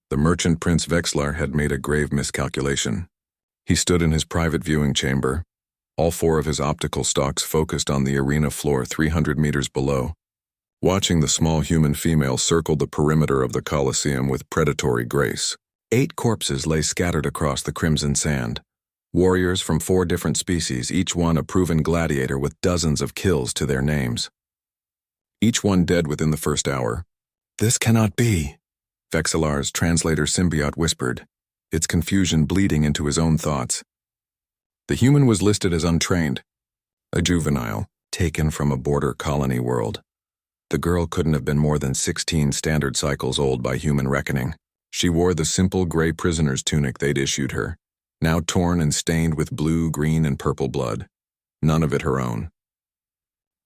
The merchant Prince Vexlar had made a grave miscalculation. He stood in his private viewing chamber, all four of his optical stalks focused on the arena floor 300 meters below, watching the small human female circle the perimeter of the Colosseum with predatory grace. 8 corpses lay scattered across the crimson sand. Warriors from 4 different species, each one a proven gladiator with dozens of kills to their names. Each one dead within the first hour. "This cannot be," Vexalar's translator symbiote whispered, its confusion bleeding into his own thoughts. The human was listed as untrained, a juvenile, taken from a border colony world. The girl couldn't have been more than 16 standard cycles old by human reckoning. She wore the simple gray prisoner's tunic they'd issued her, now torn and stained with blue, green, and purple blood, none of it her own.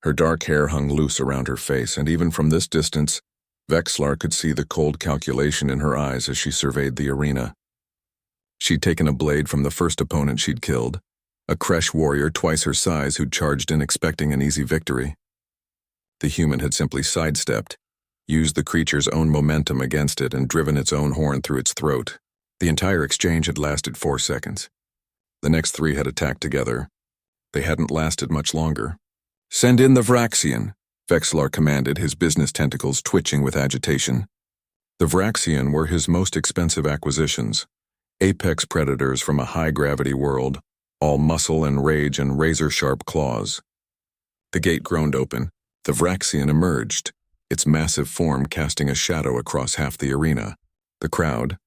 Her dark hair hung loose around her face, and even from this distance, Vexlar could see the cold calculation in her eyes as she surveyed the arena. She'd taken a blade from the first opponent she'd killed, a Kresh warrior twice her size who'd charged in expecting an easy victory. The human had simply sidestepped, used the creature's own momentum against it, and driven its own horn through its throat. The entire exchange had lasted 4 seconds. The next 3 had attacked together. They hadn't lasted much longer. "Send in the Vraxian," Vexlar commanded, his business tentacles twitching with agitation. The Vraxian were his most expensive acquisitions, apex predators from a high-gravity world, all muscle and rage and razor-sharp claws. The gate groaned open. The Vraxian emerged, its massive form casting a shadow across half the arena. The crowd,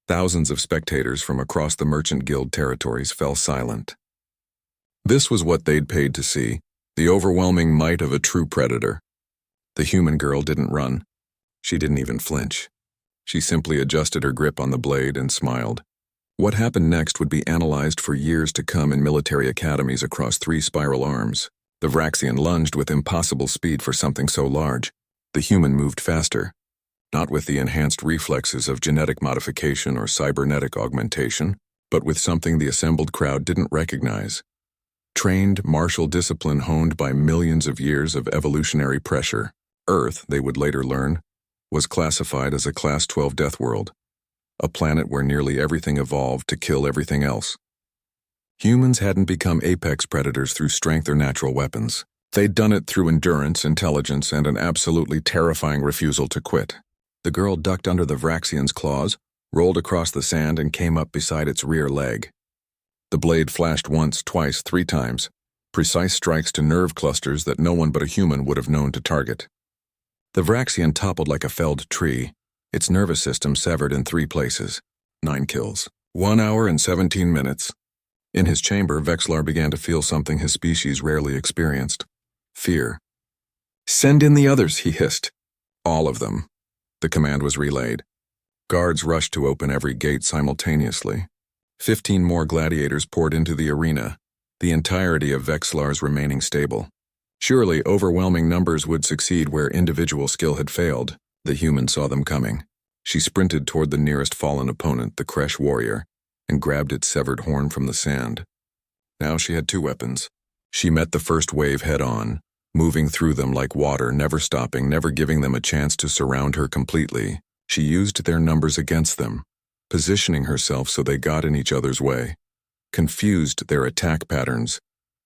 thousands of spectators from across the Merchant Guild territories, fell silent. This was what they'd paid to see, the overwhelming might of a true predator. The human girl didn't run. She didn't even flinch. She simply adjusted her grip on the blade and smiled. What happened next would be analyzed for years to come in military academies across 3 spiral arms. The Vraxian lunged with impossible speed for something so large. The human moved faster, not with the enhanced reflexes of genetic modification or cybernetic augmentation, but with something the assembled crowd didn't recognize. Trained martial discipline honed by millions of years of evolutionary pressure. Earth, they would later learn, was classified as a Class 12 Deathworld, a planet where nearly everything evolved to kill everything else. Humans hadn't become apex predators through strength or natural weapons. They'd done it through endurance, intelligence, and an absolutely terrifying refusal to quit. The girl ducked under the Vraxian's claws, rolled across the sand, and came up beside its rear leg. The blade flashed once, twice, 3 times, precise strikes to nerve clusters that no one but a human would have known to target. The Vraxian toppled like a felled tree, its nervous system severed in 3 places. 9 kills. 1 hour and 17 minutes. In his chamber, Vexlar began to feel something his species rarely experienced. Fear. "Send in the others," he hissed. "All of them." The command was relayed. Guards rushed to open every gate simultaneously. 15 more gladiators poured into the arena, the entirety of Vexlar's remaining stable. Surely overwhelming numbers would succeed where individual skill had failed. The human saw them coming. She sprinted toward the nearest fallen opponent, the Kresh warrior, and grabbed its severed horn from the sand. Now she had 2 weapons. She met the first wave head-on, moving through them like water, never stopping, never giving them a chance to surround her completely. She used their numbers against them, positioning herself so they got in each other's way, confused their attack patterns,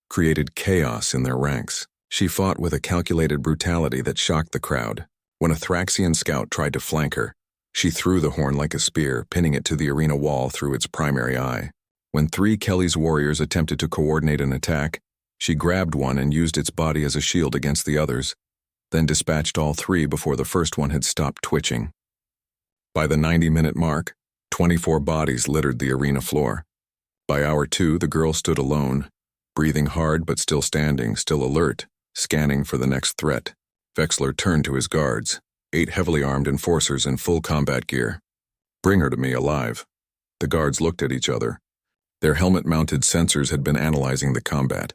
created chaos in their ranks. She fought with a calculated brutality that shocked the crowd. When a Thraxian scout tried to flank her, she threw the horn like a spear, pinning it to the arena wall through its primary eye. When 3 Kelly's warriors attempted to coordinate an attack, she grabbed one and used its body as a shield against the others, then dispatched all 3 before the first one had stopped twitching. By the 90-minute mark, 24 bodies littered the arena floor. By hour 2, the girl stood alone, breathing hard but still standing, still alert, scanning for the next threat. Vexlar turned to his guards, 8 heavily armed enforcers in full combat gear. "Bring her to me alive." The guards looked at each other. Their helmet-mounted sensors had been analyzing the combat.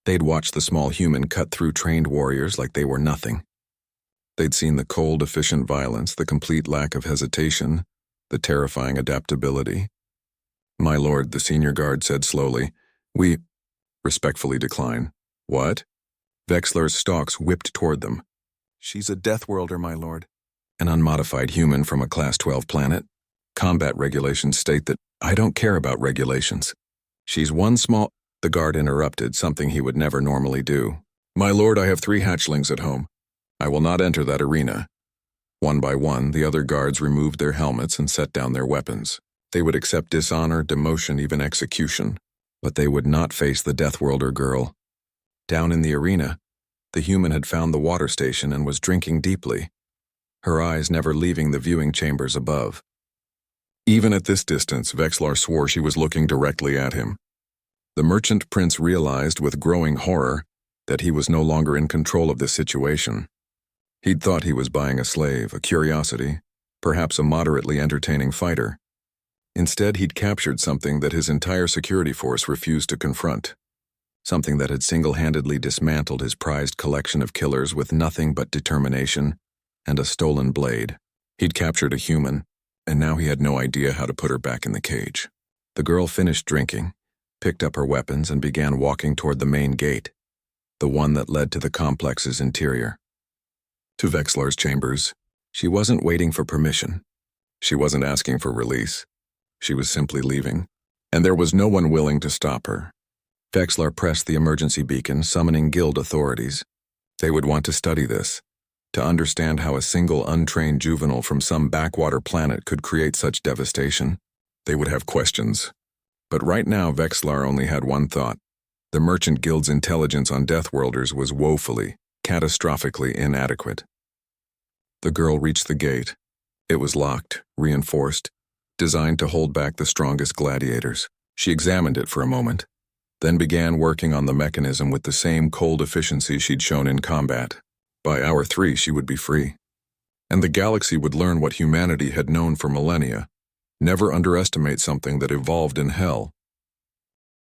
They'd watched the small human cut through trained warriors like they were nothing. They'd seen the cold, efficient violence, the complete lack of hesitation, the terrifying adaptability. "My lord," the senior guard said slowly, "we respectfully decline." "What?" Vexlar's stalks whipped toward them. "She's a Deathworlder, my lord." "An unmodified human from a Class 12 planet?" Combat regulations state that I don't care about regulations. She's one small... The guard interrupted, something he would never normally do. My lord, I have 3 hatchlings at home. I will not enter that arena. One by one, the other guards removed their helmets and set down their weapons. They would accept dishonor, demotion, even execution. But they would not face the Deathworlder girl. Down in the arena, the human had found the water station and was drinking deeply, her eyes never leaving the viewing chambers above. Even at this distance, Vexlar swore she was looking directly at him. The merchant prince realized with growing horror that he was no longer in control of the situation. He'd thought he was buying a slave, a curiosity, perhaps a moderately entertaining fighter. Instead, he'd captured something that his entire security force refused to confront. Something that had single-handedly dismantled his prized collection of killers with nothing but determination and a stolen blade. He'd captured a human, and now he had no idea how to put her back in the cage. The girl finished drinking, picked up her weapons, and began walking toward the main gate, the one that led to the complex's interior. To Vexlar's chambers, she wasn't waiting for permission. She wasn't asking for release. She was simply leaving, and there was no one willing to stop her. Vexlar pressed the emergency beacon, summoning guild authorities. They would want to study this, to understand how a single untrained juvenile from some backwater planet could create such devastation. They would have questions. But right now, Vexlar only had one thought. The Merchant Guild's intelligence on Deathworlders was woefully, catastrophically inadequate. The girl reached the gate. It was locked, reinforced, designed to hold back the strongest gladiators. She examined it for a moment, then began working on the mechanism with the same cold efficiency she'd shown in combat. By hour 3, she would be free. And the galaxy would learn what humanity had known for millennia. Never underestimate something that evolved in hell.